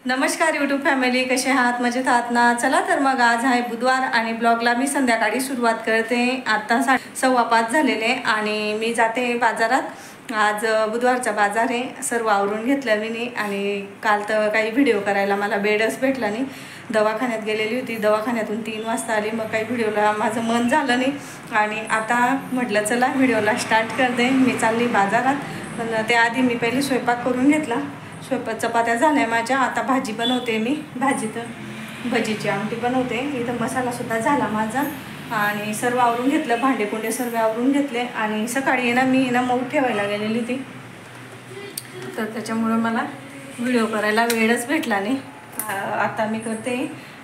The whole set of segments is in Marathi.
नमस्कार यूट्यूब फॅमिली, कसे आहात? मजेत आहात ना? चला तर मग आज आहे बुधवार आणि ब्लॉगला मी संध्याकाळी सुरुवात करते. आता 5:15 झालेले आणि मी जाते बाजारात. आज बुधवारचा बाजार आहे. सर्व आवरून घेतलं मी आणि काल तर काही व्हिडिओ करायला मला बेडच भेटला नाही. दवाखान्यात गेलेली होती, दवाखान्यातून 3 वाजता आली. मग काही व्हिडिओला माझं मन झालं नाही आणि आता म्हटलं चला व्हिडिओला स्टार्ट करते. मी चालली बाजारात, पण त्याआधी मी पहिले स्वयंपाक करून घेतला. स्वयंपाक चपात्या झाल्या माझ्या. आता भाजी बनवते मी. भाजी तर भजीची आमटी बनवते. इथं मसालासुद्धा झाला माझा आणि सर्व आवरून घेतलं. भांडेकुंडे सर्व आवरून घेतले आणि सकाळी मी मऊ ठेवायला गेलेली ती, तर त्याच्यामुळं मला व्हिडिओ करायला वेळच भेटला नाही. आता मी करते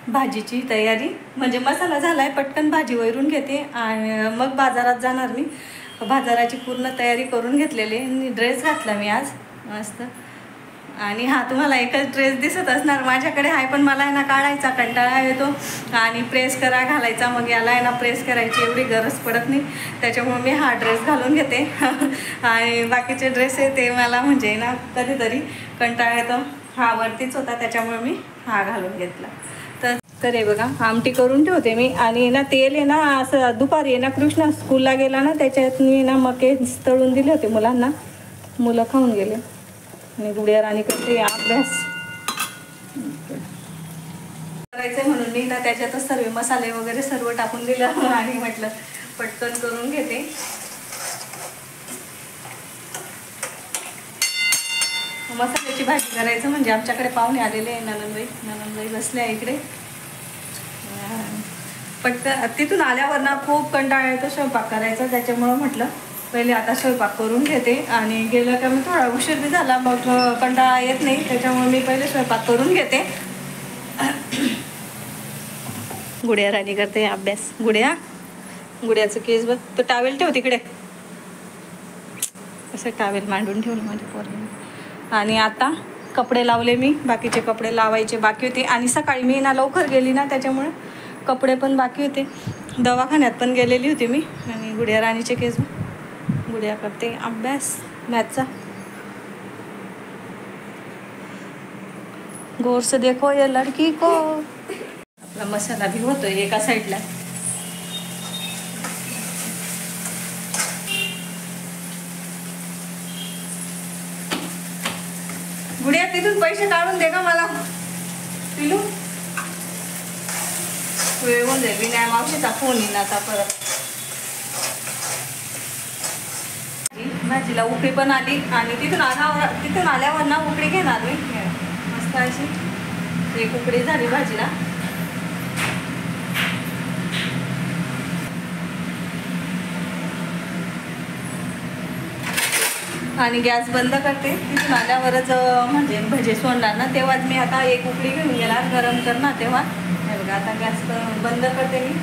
भाजीची तयारी. म्हणजे मसाला झाला आहे, पटकन भाजी वैरून घेते आणि मग बाजारात जाणार मी. बाजाराची पूर्ण तयारी करून घेतलेली. ड्रेस घातला मी आज मस्त. आणि हा तुम्हाला एकच ड्रेस दिसत असणार माझ्याकडे आहे, पण मला आहे ना काढायचा कंटाळा येतो आणि प्रेस करा घालायचा. मग याला आहे ना प्रेस करायची एवढी गरज पडत नाही, त्याच्यामुळे मी हा ड्रेस घालून घेते. आणि बाकीचे ड्रेस आहे ते मला म्हणजे ना कधीतरी कंटाळा येतो. हा वरतीच होता त्याच्यामुळे मी हा घालून घेतला. तर हे बघा आमटी करून ठेवते मी. आणि ना तेल आहे ना असं दुपारी आहे ना कृष्णा स्कूलला गेला ना, त्याच्यात मी ना मके तळून दिले होते मुलांना. मुलं खाऊन गेले आणि गुडिया राणी करते अभ्यास करायचं म्हणून मी ना त्याच्यातच सर्व मसाले वगैरे सर्व टाकून दिलं आणि म्हटलं पटकन करून घेते. मसाल्याची भाजी करायचं म्हणजे आमच्याकडे पाहुणे आलेले आहे. ननंदबाई बसल्या इकडे. पटकन तिथून आल्यावर ना खूप कंटाळा येतो स्वयंपाक करायचा, त्याच्यामुळं म्हटलं पहिले आता स्वयंपाक करून घेते. आणि गेलं का मी थोडा उशीर बी झाला मग कंटाळा येत नाही, त्याच्यामुळे मी पहिले स्वयंपाक करून घेते. गुडिया राणी करते अभ्यास. गुड्याचं केस बघ. तो टावेल ठेव तिकडे. असं टावेल मांडून ठेवलं माझ्या पोराने. आणि आता कपडे लावले मी. बाकीचे कपडे लावायचे बाकी होते आणि सकाळी मी ना लवकर गेली ना, त्याच्यामुळे कपडे पण बाकी होते. दवाखान्यात पण गेलेली होती मी. आणि गुडिया राणीचे केस बघ. गुडिया करते अभ्यास मॅथचा. गौर से देखो ये लड़की को. आपला मसाला भी होतोय एका साईडला. गुडिया तिथून पैसे काढून दे का मला. पिलू वेळ होऊन जाईल. विनय मावशीचा फोन येईन आता परत. भाजीला उकळी पण आली आणि तिथून आल्यावर ना उकळी घेणार मी मस्त अशी. एक उकळी झाली भाजीला. आणि गॅस बंद करते. तिथून आल्यावरच म्हणजे भजे सोडणार ना, तेव्हाच मी आता एक उकळी घेऊन गेणार गरम करणार तेव्हा. हे बघा आता गॅस बंद करते मी.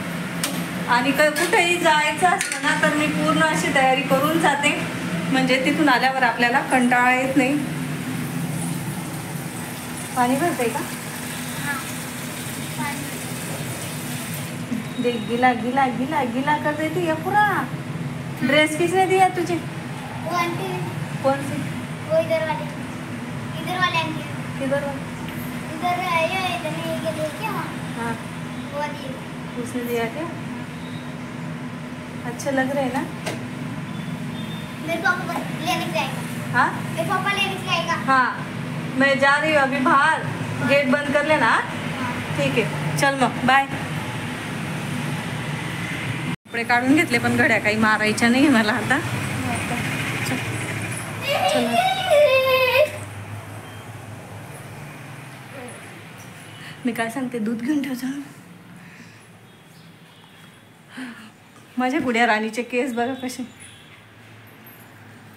आणि कुठेही जायचं असलं ना तर मी पूर्ण अशी तयारी करून जाते, म्हणजे तिथून आल्यावर आपल्याला कंटाळा येत नाही. पाणी भरते का? देख गिला गिला गिला गिला कर देती है पूरा. ड्रेस किसने दिया तुझे? वो आंटी. कौन सी? वो इधर वाले आंटी. किधर इधर ये देखिए. हाँ वो दी. उसने दिया क्या? अच्छे लग रहे हैं ना? मेरे पापा लेने जाएगा. हाँ मेरे पापा लेने जाएगा. हाँ मैं जा रही हूँ अभी बाहर. गेट बंद कर लेना. ठीक आहे चल मग बाय. कपडे काढून घेतले पण घड्या काही मारायच्या नाही मला आता. मी काय सांगते, दूध घेऊन ठेवतो. माझ्या गुड्या राणीचे केस बघा कसे.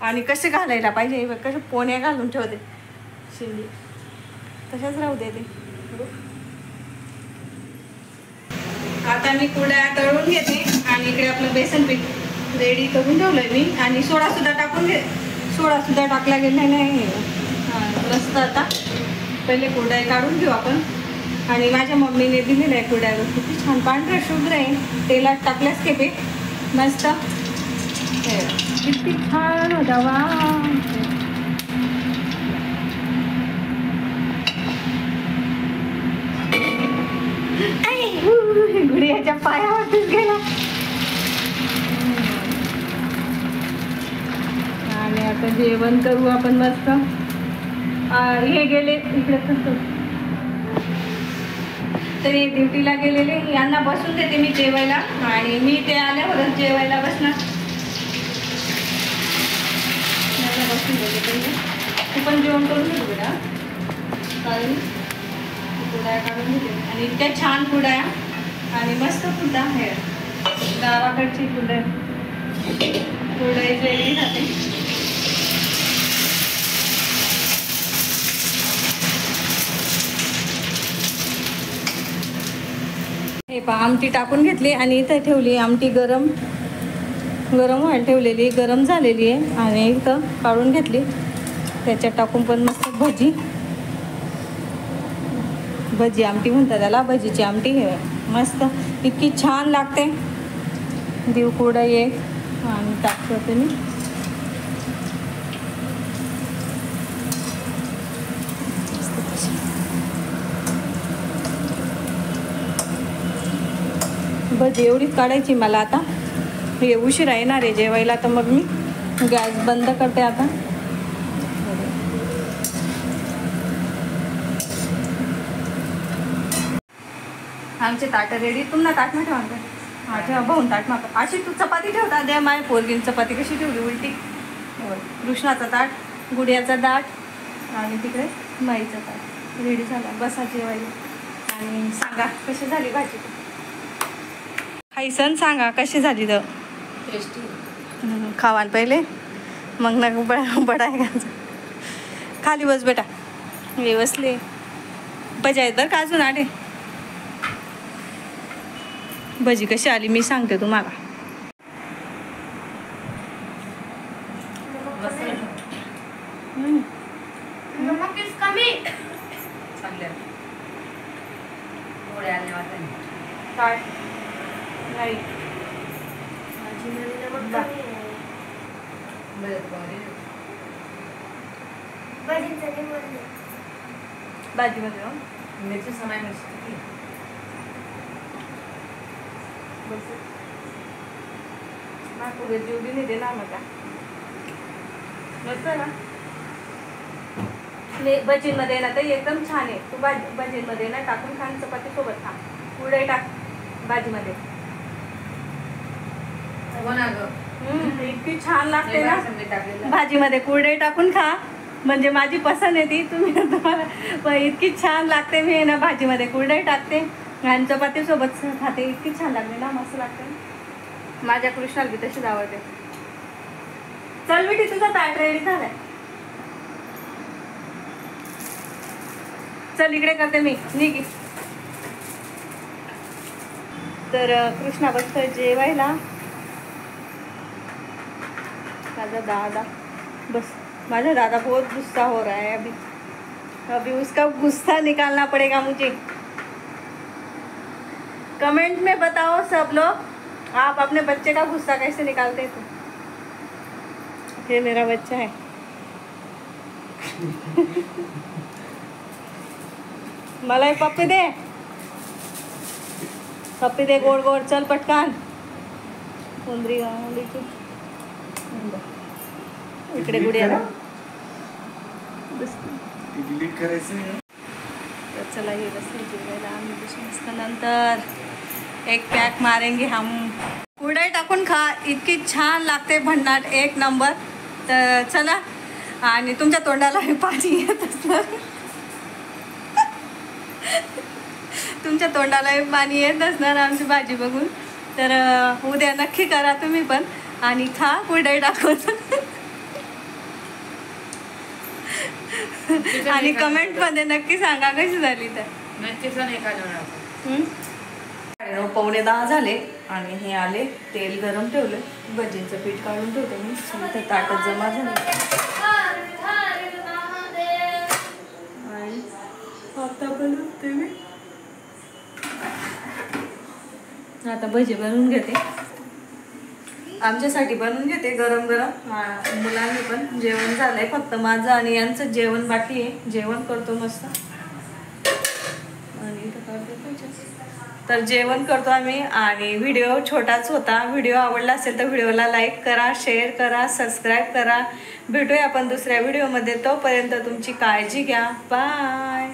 आणि कसे घालायला पाहिजे बघ, कसे पोण्या घालून ठेवते. शिंदी तशाच राहू दे ते. आता मी कुड्या तळून घेते आणि इकडे आपलं बेसन पीठ रेडी करून ठेवलंय मी. आणि सोडासुद्धा टाकला गेला नाही. मस्त आता पहिले कुड्या काढून घेऊ आपण. आणि माझ्या मम्मीने दिलेलं आहे कुड्या. किती छान पांढरा शुभ्र आहे. तेलात टाकल्यास के पीठ मस्त किती छान होता वा. त्याच्या पायावरतीच गेला. आणि आता जेवण करू आपण मस्त. हे गेले इकडे करतो तरी ड्युटीला गेलेले. यांना बसून देते मी जेवायला आणि मी ते आल्यावरच जेवायला बसणार. बसून देते पहिले. तू पण जेवण करून घेऊ बेटा. कारण कुरड्या काढून घेते आणि इतक्या छान कुरड्या आणि मस्त कुरडा आहे. गावाकडची कुरड्या वेगळी राहते. हे पहा आमटी टाकून घेतली आणि इथं ठेवली आमटी गरम व्हायला ठेवलेली. गरम झालेली आहे आणि इथं काढून घेतली. त्याच्यात टाकून पण मस्त भजी आमटी म्हणतात त्याला. भजीची आमटी हे मस्त इतकी छान लागते. देव कुरडा ये आणि टाकतो तुम्ही. भजी एवढीच काढायची मला. आता हे उशिरा येणार आहे जेवायला तर मग मी गॅस बंद करते आता. आमचे ताटं रेडी. तुम्हाला ताट ना ठेवा. हां ठेवा भाऊन ताट माग. अशी तू चपाती ठेवता द्या. माय पोरगीन चपाती कशी ठेवली उलटी. कृष्णाचा ताट, गुडियाचा ताट आणि तिकडे माईचा ताट रेडी झाला. बसा जेवायला. आणि सांगा कशी झाली भाजी. सण सांगा कशी झाली तर. टेस्टी. खावान पहिले मग ना बडाय का. खाली बस बेटा. हे बसले भजी आहेत बरं का अजून आडे. भजी कशी आली मी सांगते तुम्हाला. नमक is कमी. काय नाही भाजीमध्ये मिरची समय मिरची नागपूर जेवढी नाही देणार मला. मस्त ना भजींमध्ये ना तर एकदम छान आहे. तू भजींमध्ये ना टाकून खा. चपाती सोबत खा. कुरडई टाक भाजीमध्ये. इतकी छान लागते ना भाजीमध्ये. कुरडई टाकून खा म्हणजे माझी पसंत आहे ती. तुम्ही तुम्हाला इतकी छान लागते. मी ना भाजीमध्ये कुरडई टाकते आणि चपाती सोबत खाते. इतकी छान लागते ना. मस्त लागते. माझ्या कृष्णाला बी तशीच आवडते. चल बेटी तुझा ताट रेडी झालाय. चल इकडे करते मी. निघ. तर कृष्णा बसतोय जेवायला. माझा दादा बस. माझा दादा बहुत गुस्सा हो रहा है अभी उसका गुस्सा निकालना पड़ेगा मुझे. कमेंट में बताओ सब लोग आप अपने बच्चे का गुस्सा कैसे निकालते थे. ये मेरा बच्चा है. मला एक पप्पी दे. पप्पी दे गोड गोड. चल पटकन. उंदरी इकडे गुडियाला तर चला ये बसेल जेवायला. आम्ही बसून नंतर एक पॅक मारेंगे हम. कुरडई टाकून खा. इतकी छान लागते भन्नाट. एक नंबर. तर चला. आणि तुमच्या तोंडाला पाणी येत असणार. तुमच्या तोंडाला पाणी येत असणार आमची भाजी बघून. तर उद्या नक्की करा तुम्ही पण आणि खा कुरडई टाकून. आणि कमेंट मध्ये नक्की सांगा कशी झाली तर. 9:45 झाले आणि हे आले. तेल गरम ठेवलं. भजींचं पीठ काढून ठेवते मी. तर ताटात जमा झालं आणि आता बनवते मी. आता भजी बनवून घेते. आमच्यासाठी बनवून घेते गरम गरम. मुलांनी पण जेवण झालंय. फक्त माझं आणि यांचं जेवण बाकी आहे. जेवण करतो मस्त. आणि तर जेवण करतो आम्ही आणि व्हिडिओ छोटाच होता. व्हिडिओ आवडला असेल तर व्हिडिओला लाईक करा, शेअर करा, सबस्क्राईब करा. भेटूया आपण दुसऱ्या व्हिडिओमध्ये. तोपर्यंत तुमची काळजी घ्या. बाय.